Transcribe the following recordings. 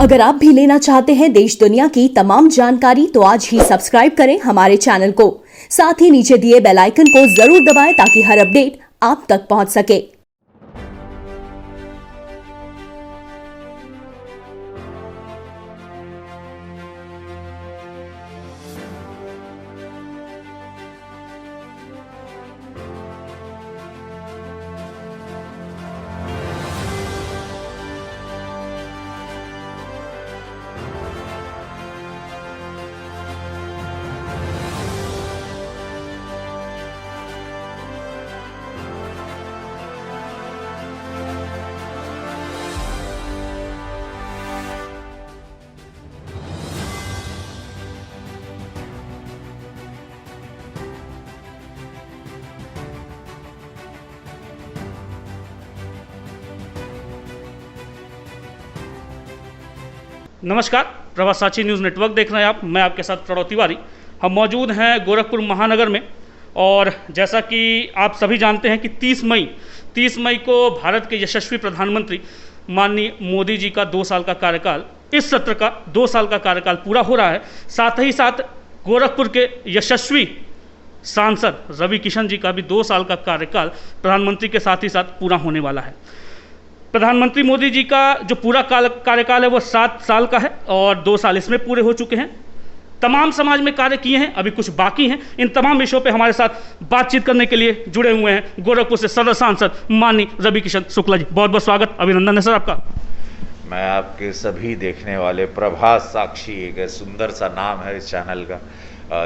अगर आप भी लेना चाहते हैं देश दुनिया की तमाम जानकारी तो आज ही सब्सक्राइब करें हमारे चैनल को। साथ ही नीचे दिए बेल आइकन को जरूर दबाएं ताकि हर अपडेट आप तक पहुंच सके। नमस्कार, प्रभात साक्षी न्यूज़ नेटवर्क देख रहे हैं आप। मैं आपके साथ प्रणव तिवारी। हम मौजूद हैं गोरखपुर महानगर में और जैसा कि आप सभी जानते हैं कि 30 मई को भारत के यशस्वी प्रधानमंत्री माननीय मोदी जी का 2 साल का कार्यकाल, इस सत्र का 2 साल का कार्यकाल पूरा हो रहा है। साथ ही साथ गोरखपुर के यशस्वी सांसद रवि किशन जी का भी 2 साल का कार्यकाल प्रधानमंत्री के साथ ही साथ पूरा होने वाला है। प्रधानमंत्री मोदी जी का जो पूरा कार्यकाल है वो 7 साल का है और 2 साल इसमें पूरे हो चुके हैं। तमाम समाज में कार्य किए हैं, अभी कुछ बाकी हैं। इन तमाम विषयों पे हमारे साथ बातचीत करने के लिए जुड़े हुए हैं गोरखपुर से सदर सांसद माननीय रवि किशन शुक्ला जी। बहुत बहुत स्वागत, अभिनंदन है सर आपका। मैं आपके सभी देखने वाले प्रभात साक्षी, एक सुंदर सा नाम है इस चैनल का,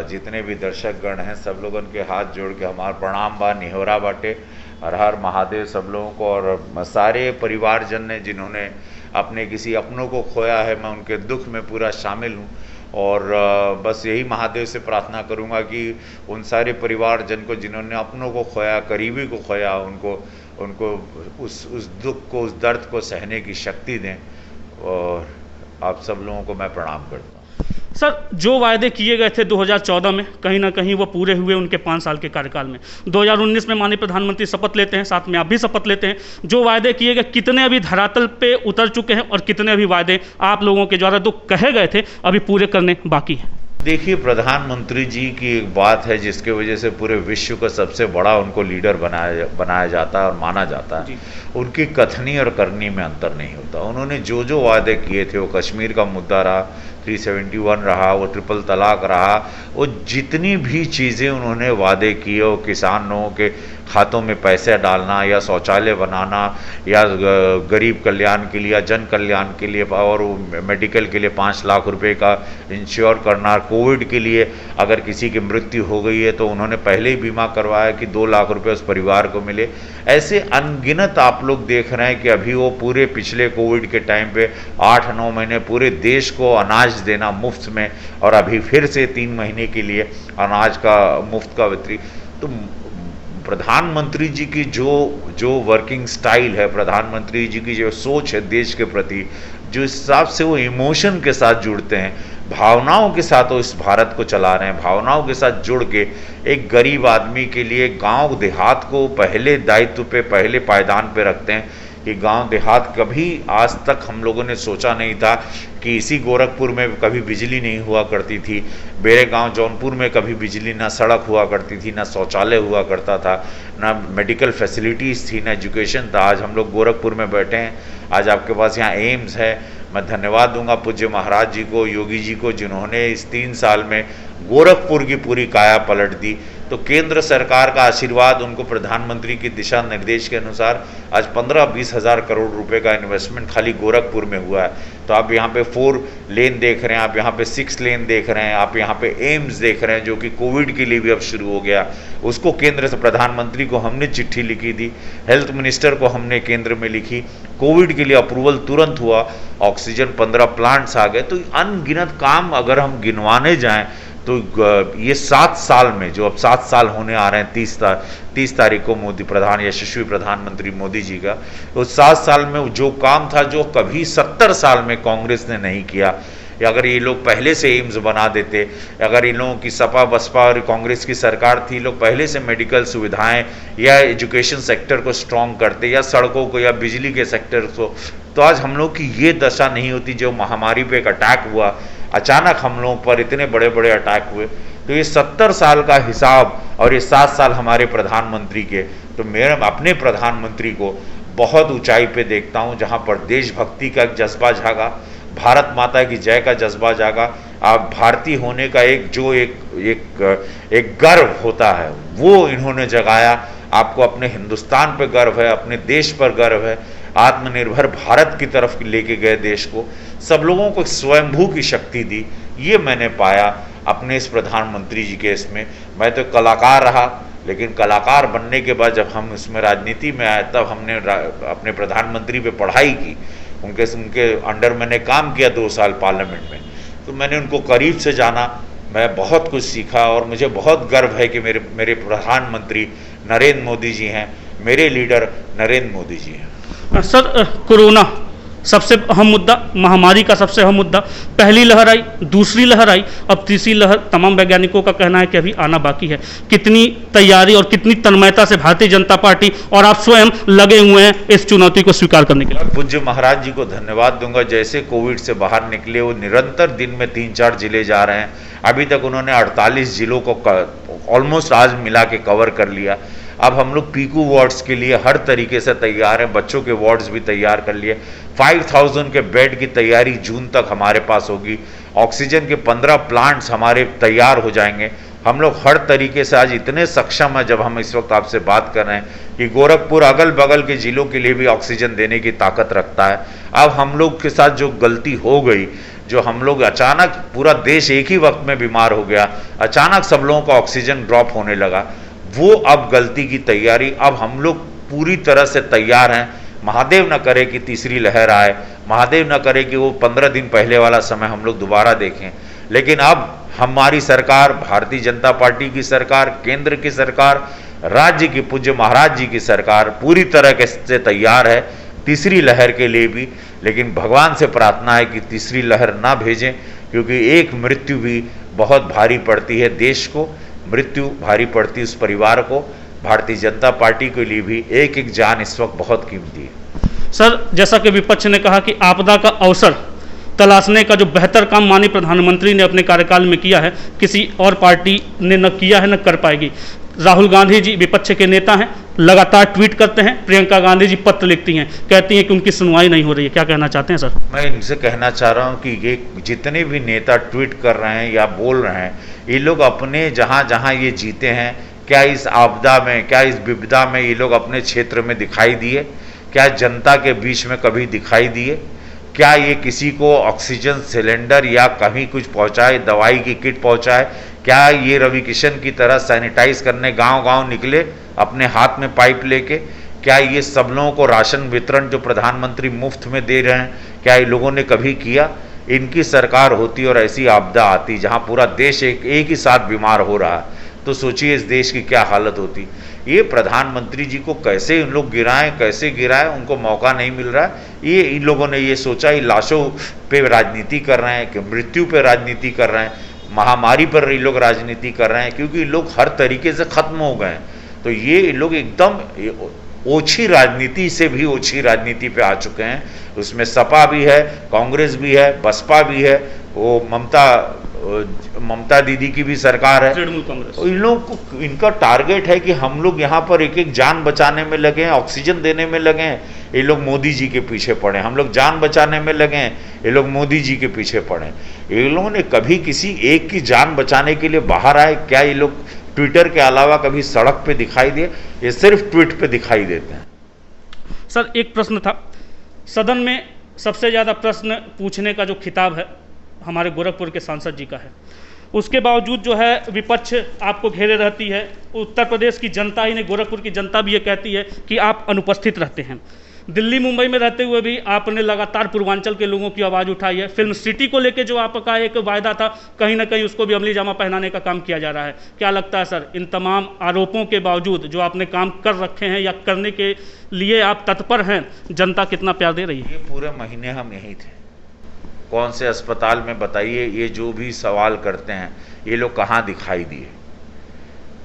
जितने भी दर्शकगण हैं सब लोगों के हाथ जोड़ के हमारा प्रणाम बा, निहोरा बाटे। हर हर महादेव सब लोगों को, और सारे परिवारजन ने जिन्होंने अपने किसी अपनों को खोया है, मैं उनके दुख में पूरा शामिल हूँ। और बस यही महादेव से प्रार्थना करूँगा कि उन सारे परिवारजन को जिन्होंने अपनों को खोया, करीबी को खोया, उनको उस दुख को, उस दर्द को सहने की शक्ति दें। और आप सब लोगों को मैं प्रणाम करता हूँ। सर, जो वायदे किए गए थे 2014 में कहीं ना कहीं वो पूरे हुए उनके 5 साल के कार्यकाल में। 2019 में माननीय प्रधानमंत्री शपथ लेते हैं, साथ में आप भी शपथ लेते हैं। जो वायदे किए गए कितने अभी धरातल पे उतर चुके हैं और कितने अभी वायदे आप लोगों के द्वारा जो कहे गए थे अभी पूरे करने बाकी हैं? देखिए, प्रधानमंत्री जी की एक बात है जिसके वजह से पूरे विश्व का सबसे बड़ा उनको लीडर बनाया जाता है और माना जाता है। उनकी कथनी और करनी में अंतर नहीं होता। उन्होंने जो वादे किए थे, वो कश्मीर का मुद्दा रहा, 371 रहा, वो ट्रिपल तलाक रहा, वो जितनी भी चीज़ें उन्होंने वादे किए, वो किसानों के खातों में पैसे डालना या शौचालय बनाना या गरीब कल्याण के लिए या जन कल्याण के लिए, और मेडिकल के लिए 5 लाख रुपए का इंश्योर करना, कोविड के लिए अगर किसी की मृत्यु हो गई है तो उन्होंने पहले ही बीमा करवाया कि 2 लाख रुपए उस परिवार को मिले। ऐसे अनगिनत आप लोग देख रहे हैं कि अभी वो पूरे पिछले कोविड के टाइम पे 8-9 महीने पूरे देश को अनाज देना मुफ्त में, और अभी फिर से 3 महीने के लिए अनाज का मुफ्त का वितरण। तो प्रधानमंत्री जी की जो वर्किंग स्टाइल है, प्रधानमंत्री जी की जो सोच है देश के प्रति, जो हिसाब से वो इमोशन के साथ जुड़ते हैं, भावनाओं के साथ वो इस भारत को चला रहे हैं, भावनाओं के साथ जुड़ के एक गरीब आदमी के लिए गांव देहात को पहले दायित्व पे, पहले पायदान पे रखते हैं। कि गांव देहात कभी आज तक हम लोगों ने सोचा नहीं था कि इसी गोरखपुर में कभी बिजली नहीं हुआ करती थी, मेरे गांव जौनपुर में कभी बिजली, ना सड़क हुआ करती थी, ना शौचालय हुआ करता था, ना मेडिकल फैसिलिटीज़ थी, ना एजुकेशन था। आज हम लोग गोरखपुर में बैठे हैं, आज आपके पास यहाँ एम्स है। मैं धन्यवाद दूंगा पूज्य महाराज जी को, योगी जी को, जिन्होंने इस 3 साल में गोरखपुर की पूरी काया पलट दी। तो केंद्र सरकार का आशीर्वाद, उनको प्रधानमंत्री की दिशा निर्देश के अनुसार आज 15-20 हज़ार करोड़ रुपए का इन्वेस्टमेंट खाली गोरखपुर में हुआ है। तो आप यहाँ पे 4 लेन देख रहे हैं, आप यहाँ पे 6 लेन देख रहे हैं, आप यहाँ पे एम्स देख रहे हैं जो कि कोविड के लिए भी अब शुरू हो गया। उसको केंद्र से प्रधानमंत्री को हमने चिट्ठी लिखी थी, हेल्थ मिनिस्टर को हमने केंद्र में लिखी, कोविड के लिए अप्रूवल तुरंत हुआ, ऑक्सीजन 15 प्लांट्स आ गए। तो अनगिनत काम अगर हम गिनवाने जाएं तो ये 7 साल में, जो अब 7 साल होने आ रहे हैं, 30 तारीख को यशस्वी प्रधानमंत्री मोदी जी का, तो 7 साल में जो काम था जो कभी 70 साल में कांग्रेस ने नहीं किया, या अगर ये लोग पहले से एम्स बना देते, अगर इन लोगों की सपा बसपा और कांग्रेस की सरकार थी, लोग पहले से मेडिकल सुविधाएं या एजुकेशन सेक्टर को स्ट्रॉन्ग करते या सड़कों को या बिजली के सेक्टर को, तो आज हम लोग की ये दशा नहीं होती। जो महामारी पे एक अटैक हुआ, अचानक हम लोगों पर इतने बड़े बड़े अटैक हुए, तो ये 70 साल का हिसाब और ये 7 साल हमारे प्रधानमंत्री के, तो मैं अपने प्रधानमंत्री को बहुत ऊंचाई पे देखता हूँ, जहाँ पर देशभक्ति का एक जज्बा जागा, भारत माता की जय का जज्बा जागा। आप भारतीय होने का एक गर्व होता है, वो इन्होंने जगाया। आपको अपने हिंदुस्तान पे गर्व है, अपने देश पर गर्व है, आत्मनिर्भर भारत की तरफ लेके गए देश को, सब लोगों को स्वयंभू की शक्ति दी। ये मैंने पाया अपने इस प्रधानमंत्री जी के इसमें। मैं तो कलाकार रहा, लेकिन कलाकार बनने के बाद जब हम इसमें राजनीति में आए, तब हमने अपने प्रधानमंत्री पे पढ़ाई की, उनके अंडर मैंने काम किया 2 साल पार्लियामेंट में, तो मैंने उनको करीब से जाना, मैं बहुत कुछ सीखा और मुझे बहुत गर्व है कि मेरे प्रधानमंत्री नरेंद्र मोदी जी हैं, मेरे लीडर नरेंद्र मोदी जी हैं। सर, कोरोना सबसे अहम मुद्दा, महामारी का सबसे अहम मुद्दा, पहली लहर आई, दूसरी लहर आई, अब तीसरी लहर तमाम वैज्ञानिकों का कहना है कि अभी आना बाकी है। कितनी तैयारी और कितनी तन्मयता से भारतीय जनता पार्टी और आप स्वयं लगे हुए हैं इस चुनौती को स्वीकार करने के लिए? पूज्य महाराज जी को धन्यवाद दूंगा। जैसे कोविड से बाहर निकले, वो निरंतर दिन में 3-4 जिले जा रहे हैं। अभी तक उन्होंने 48 जिलों को ऑलमोस्ट आज मिला के कवर कर लिया। अब हम लोग पीकू वार्ड्स के लिए हर तरीके से तैयार हैं, बच्चों के वार्ड्स भी तैयार कर लिए। 5000 के बेड की तैयारी जून तक हमारे पास होगी। ऑक्सीजन के 15 प्लांट्स हमारे तैयार हो जाएंगे। हम लोग हर तरीके से आज इतने सक्षम हैं, जब हम इस वक्त आपसे बात कर रहे हैं, कि गोरखपुर अगल बगल के जिलों के लिए भी ऑक्सीजन देने की ताकत रखता है। अब हम लोग के साथ जो गलती हो गई, जो हम लोग अचानक पूरा देश एक ही वक्त में बीमार हो गया, अचानक सब लोगों का ऑक्सीजन ड्रॉप होने लगा, वो अब गलती की तैयारी, अब हम लोग पूरी तरह से तैयार हैं। महादेव न करे कि तीसरी लहर आए, महादेव न करे कि वो 15 दिन पहले वाला समय हम लोग दोबारा देखें। लेकिन अब हमारी सरकार, भारतीय जनता पार्टी की सरकार, केंद्र की सरकार, राज्य की पूज्य महाराज जी की सरकार पूरी तरह से तैयार है तीसरी लहर के लिए भी। लेकिन भगवान से प्रार्थना है कि तीसरी लहर ना भेजें, क्योंकि एक मृत्यु भी बहुत भारी पड़ती है देश को, मृत्यु भारी पड़ती है उस परिवार को। भारतीय जनता पार्टी के लिए भी एक एक जान इस वक्त बहुत कीमती है। सर, जैसा कि विपक्ष ने कहा कि आपदा का अवसर तलाशने का जो बेहतर काम माननीय प्रधानमंत्री ने अपने कार्यकाल में किया है, किसी और पार्टी ने न किया है न कर पाएगी। राहुल गांधी जी विपक्ष के नेता हैं, लगातार ट्वीट करते हैं, प्रियंका गांधी जी पत्र लिखती हैं, कहती हैं कि उनकी सुनवाई नहीं हो रही है। क्या कहना चाहते हैं सर? मैं इनसे कहना चाह रहा हूँ कि ये जितने भी नेता ट्वीट कर रहे हैं या बोल रहे हैं, ये लोग अपने जहाँ जहाँ ये जीते हैं, क्या इस आपदा में, क्या इस विपदा में ये लोग अपने क्षेत्र में दिखाई दिए? क्या जनता के बीच में कभी दिखाई दिए? क्या ये किसी को ऑक्सीजन सिलेंडर या कहीं कुछ पहुंचाए, दवाई की किट पहुंचाए? क्या ये रवि किशन की तरह सैनिटाइज करने गांव-गांव निकले अपने हाथ में पाइप लेके? क्या ये सब लोगों को राशन वितरण जो प्रधानमंत्री मुफ्त में दे रहे हैं, क्या ये लोगों ने कभी किया? इनकी सरकार होती और ऐसी आपदा आती जहां पूरा देश एक ही साथ बीमार हो रहा है, तो सोचिए इस देश की क्या हालत होती। ये प्रधानमंत्री जी को कैसे इन लोग गिराएं, कैसे गिराएं, उनको मौका नहीं मिल रहा है। ये इन लोगों ने ये सोचा, ये लाशों पे राजनीति कर रहे हैं कि मृत्यु पे राजनीति कर रहे हैं, महामारी पर ये लोग राजनीति कर रहे हैं, क्योंकि लोग हर तरीके से खत्म हो गए हैं। तो ये लोग एकदम ओछी राजनीति से भी ओछी राजनीति पे आ चुके हैं। उसमें सपा भी है, कांग्रेस भी है, बसपा भी है, वो ममता दीदी की भी सरकार है। इन लोगों को, इनका टारगेट है कि हम लोग यहाँ पर एक एक जान बचाने में लगे हैं, ऑक्सीजन देने में लगे हैं, ये लोग मोदी जी के पीछे पड़े। हम लोग जान बचाने में लगे हैं, ये लोग मोदी जी के पीछे पड़े। ये लोगों ने कभी किसी एक की जान बचाने के लिए बाहर आए? क्या ये लोग ट्विटर के अलावा कभी सड़क पे दिखाई दिए? ये सिर्फ ट्वीट पे दिखाई देते हैं। सर, एक प्रश्न था, सदन में सबसे ज़्यादा प्रश्न पूछने का जो खिताब है हमारे गोरखपुर के सांसद जी का है, उसके बावजूद जो है विपक्ष आपको घेरे रहती है। उत्तर प्रदेश की जनता ही नहीं, गोरखपुर की जनता भी ये कहती है कि आप अनुपस्थित रहते हैं। दिल्ली मुंबई में रहते हुए भी आपने लगातार पूर्वांचल के लोगों की आवाज़ उठाई है। फिल्म सिटी को लेकर जो आपका एक वायदा था, कहीं ना कहीं उसको भी अमली जामा पहनाने का काम किया जा रहा है। क्या लगता है सर, इन तमाम आरोपों के बावजूद जो आपने काम कर रखे हैं या करने के लिए आप तत्पर हैं, जनता कितना प्यार दे रही है? ये पूरे महीने हम यहीं थे। कौन से अस्पताल में बताइए? ये जो भी सवाल करते हैं, ये लोग कहाँ दिखाई दिए?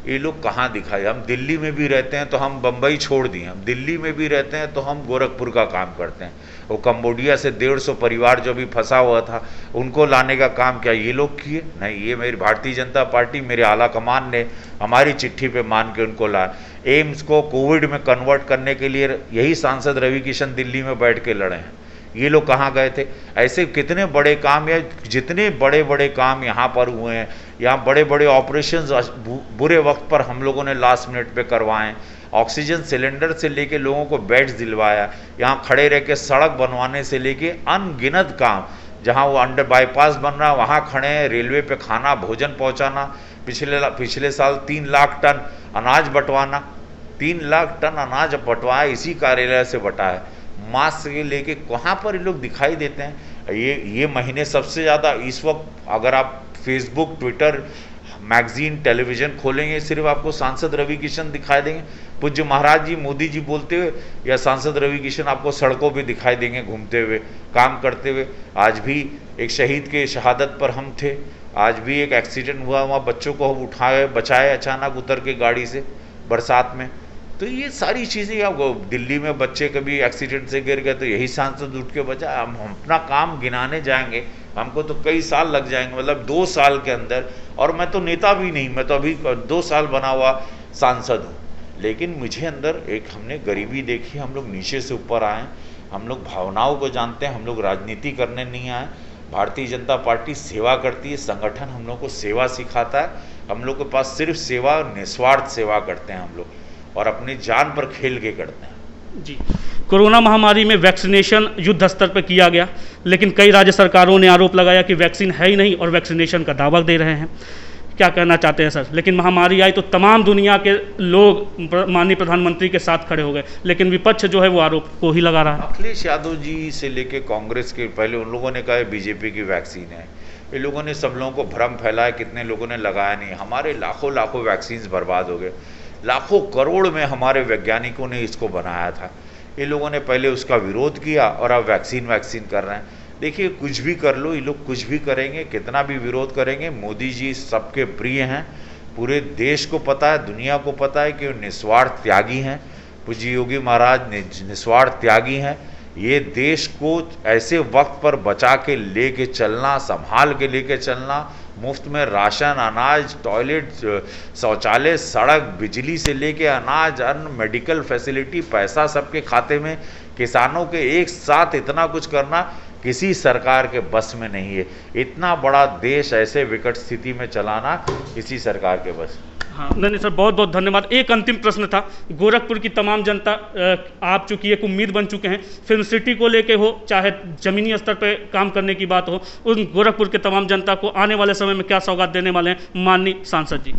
ये लोग कहाँ दिखाई। हम दिल्ली में भी रहते हैं तो हम बम्बई छोड़ दिए, हम दिल्ली में भी रहते हैं तो हम गोरखपुर का काम करते हैं। वो कंबोडिया से 150 परिवार जो भी फंसा हुआ था उनको लाने का काम क्या ये लोग किए? नहीं, ये मेरी भारतीय जनता पार्टी, मेरे आला कमान ने हमारी चिट्ठी पे मान के उनको लाया। एम्स को कोविड में कन्वर्ट करने के लिए यही सांसद रवि किशन दिल्ली में बैठ के लड़े हैं। ये लोग कहाँ गए थे? ऐसे कितने बड़े काम या जितने बड़े बड़े काम यहाँ पर हुए हैं, यहाँ बड़े बड़े ऑपरेशंस बुरे वक्त पर हम लोगों ने लास्ट मिनट पे करवाएं। ऑक्सीजन सिलेंडर से लेके लोगों को बेड्स दिलवाया, यहाँ खड़े रह के सड़क बनवाने से लेके अनगिनत काम, जहाँ वो अंडर बाईपास बन रहा वहाँ खड़े हैं, रेलवे पे खाना भोजन पहुँचाना, पिछले साल 3 लाख टन अनाज बंटवाना, 3 लाख टन अनाज बंटवाया इसी कार्यालय से बटा है। मास्क के लेके कहाँ पर ये लोग दिखाई देते हैं? ये महीने सबसे ज़्यादा इस वक्त अगर आप फेसबुक, ट्विटर, मैगजीन, टेलीविज़न खोलेंगे सिर्फ आपको सांसद रवि किशन दिखाई देंगे। पूज्य महाराज जी, मोदी जी बोलते हुए या सांसद रवि किशन आपको सड़कों पे दिखाई देंगे घूमते हुए, काम करते हुए। आज भी एक शहीद के शहादत पर हम थे, आज भी एक एक्सीडेंट हुआ, वहाँ बच्चों को हम उठाए बचाए अचानक उतर के गाड़ी से बरसात में। तो ये सारी चीज़ें, आपको दिल्ली में बच्चे कभी एक्सीडेंट से गिर गए तो यही सांसद उठ के बचा। हम अपना काम गिनाने जाएंगे हमको तो कई साल लग जाएंगे, मतलब 2 साल के अंदर। और मैं तो नेता भी नहीं, मैं तो अभी 2 साल बना हुआ सांसद हूँ, लेकिन मुझे अंदर एक हमने गरीबी देखी, हम लोग नीचे से ऊपर आए, हम लोग भावनाओं को जानते हैं, हम लोग राजनीति करने नहीं आए। भारतीय जनता पार्टी सेवा करती है, संगठन हम लोग को सेवा सिखाता है, हम लोग के पास सिर्फ सेवा, निस्वार्थ सेवा करते हैं हम लोग, और अपनी जान पर खेल के करते हैं। जी, कोरोना महामारी में वैक्सीनेशन युद्ध स्तर पर किया गया, लेकिन कई राज्य सरकारों ने आरोप लगाया कि वैक्सीन है ही नहीं और वैक्सीनेशन का दावा दे रहे हैं। क्या कहना चाहते हैं सर? लेकिन महामारी आई तो तमाम दुनिया के लोग माननीय प्रधानमंत्री के साथ खड़े हो गए, लेकिन विपक्ष जो है वो आरोप को ही लगा रहा है। अखिलेश यादव जी से लेके कांग्रेस के पहले उन लोगों ने कहा बीजेपी की वैक्सीन है, ये लोगों ने सब लोगों को भ्रम फैलाया, कितने लोगों ने लगाया नहीं। हमारे लाखों वैक्सीन बर्बाद हो गए, लाखों करोड़ में हमारे वैज्ञानिकों ने इसको बनाया था। ये लोगों ने पहले उसका विरोध किया और अब वैक्सीन कर रहे हैं। देखिए, कुछ भी कर लो, ये लोग कुछ भी करेंगे, कितना भी विरोध करेंगे, मोदी जी सबके प्रिय हैं। पूरे देश को पता है, दुनिया को पता है कि वो निस्वार्थ त्यागी हैं। पूज्य योगी महाराज निस्वार्थ त्यागी हैं। ये देश को ऐसे वक्त पर बचा के लेके चलना, संभाल के लेके चलना, मुफ्त में राशन, अनाज, टॉयलेट, शौचालय, सड़क, बिजली से लेके अनाज, अन्न, मेडिकल फैसिलिटी, पैसा सबके खाते में, किसानों के एक साथ इतना कुछ करना किसी सरकार के बस में नहीं है। इतना बड़ा देश ऐसे विकट स्थिति में चलाना किसी सरकार के बस। हाँ, नहीं सर, बहुत बहुत धन्यवाद। एक अंतिम प्रश्न था, गोरखपुर की तमाम जनता आप चूंकि एक उम्मीद बन चुके हैं, फिल्म सिटी को लेके हो चाहे जमीनी स्तर पे काम करने की बात हो, उन गोरखपुर के तमाम जनता को आने वाले समय में क्या सौगात देने वाले हैं माननीय सांसद जी?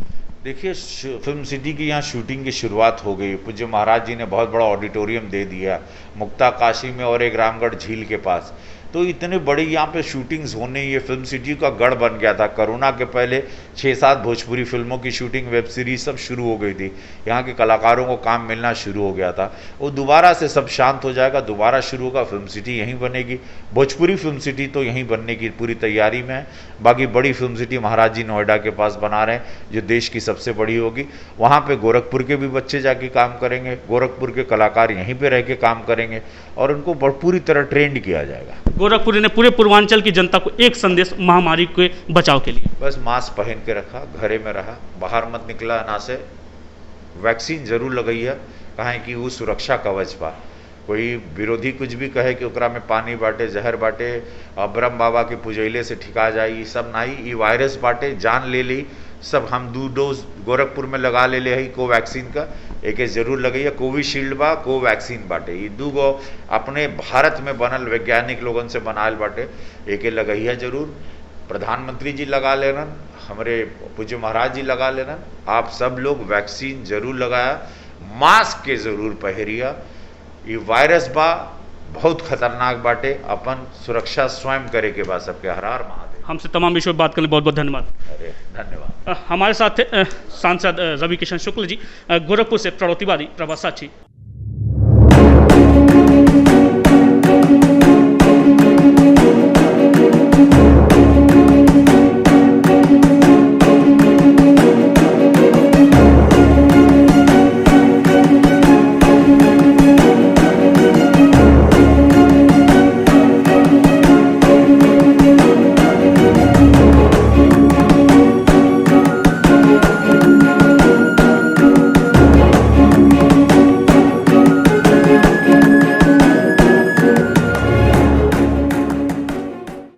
देखिए, फिल्म सिटी की यहाँ शूटिंग की शुरुआत हो गई। पूज्य महाराज जी ने बहुत बड़ा ऑडिटोरियम दे दिया मुक्ताकाशी में और एक रामगढ़ झील के पास। तो इतने बड़ी यहाँ पे शूटिंग्स होने, ये फिल्म सिटी का गढ़ बन गया था। कोरोना के पहले 6-7 भोजपुरी फिल्मों की शूटिंग, वेब सीरीज सब शुरू हो गई थी। यहाँ के कलाकारों को काम मिलना शुरू हो गया था। वो दोबारा से सब शांत हो जाएगा, दोबारा शुरू होगा, फिल्म सिटी यहीं बनेगी। भोजपुरी फिल्म सिटी तो यहीं बनने की पूरी तैयारी में है। बाकी बड़ी फिल्म सिटी महाराज जी नोएडा के पास बना रहे हैं, जो देश की सबसे बड़ी होगी। वहाँ पर गोरखपुर के भी बच्चे जाके काम करेंगे, गोरखपुर के कलाकार यहीं पर रह के काम करेंगे और उनको पूरी तरह ट्रेंड किया जाएगा। गोरखपुर ने पूरे पूर्वांचल की जनता को एक संदेश महामारी के बचाव के लिए, बस मास्क पहन के रखा, घरे में रहा, बाहर मत निकला ना से। वैक्सीन जरूर लगैया, कहें कि वो सुरक्षा कवच बा। कोई विरोधी कुछ भी कहे कि ओकरा में पानी बाटे, जहर बाटे, ब्रह्म बाबा के पुजैले से ठिका जाए, ये सब नहीं। ये वायरस बाटे, जान ले ली। सब हम 2 डोज गोरखपुर में लगा ले है कोवैक्सीन का, एक जरूर लगैया। कोविशील्ड बा, कोवैक्सीन बाटे, ये 2 गो अपने भारत में बनल वैज्ञानिक लोगन से बनायल बाटे, एक लगैया जरूर। प्रधानमंत्री जी लगा लेना, हमारे पूज्य महाराज जी लगा लेना। आप सब लोग वैक्सीन जरूर लगाया, मास्क के जरूर पहरिया। ये वायरस बा बहुत खतरनाक बाटे, अपन सुरक्षा स्वयं करे के बाद सबके। हर हर महादेव। हमसे तमाम विषय पर बात करने बहुत बहुत धन्यवाद। अरे धन्यवाद। हमारे साथ थे सांसद रवि किशन शुक्ल जी, गोरखपुर से प्रणव तिवारी, प्रभात साक्षी।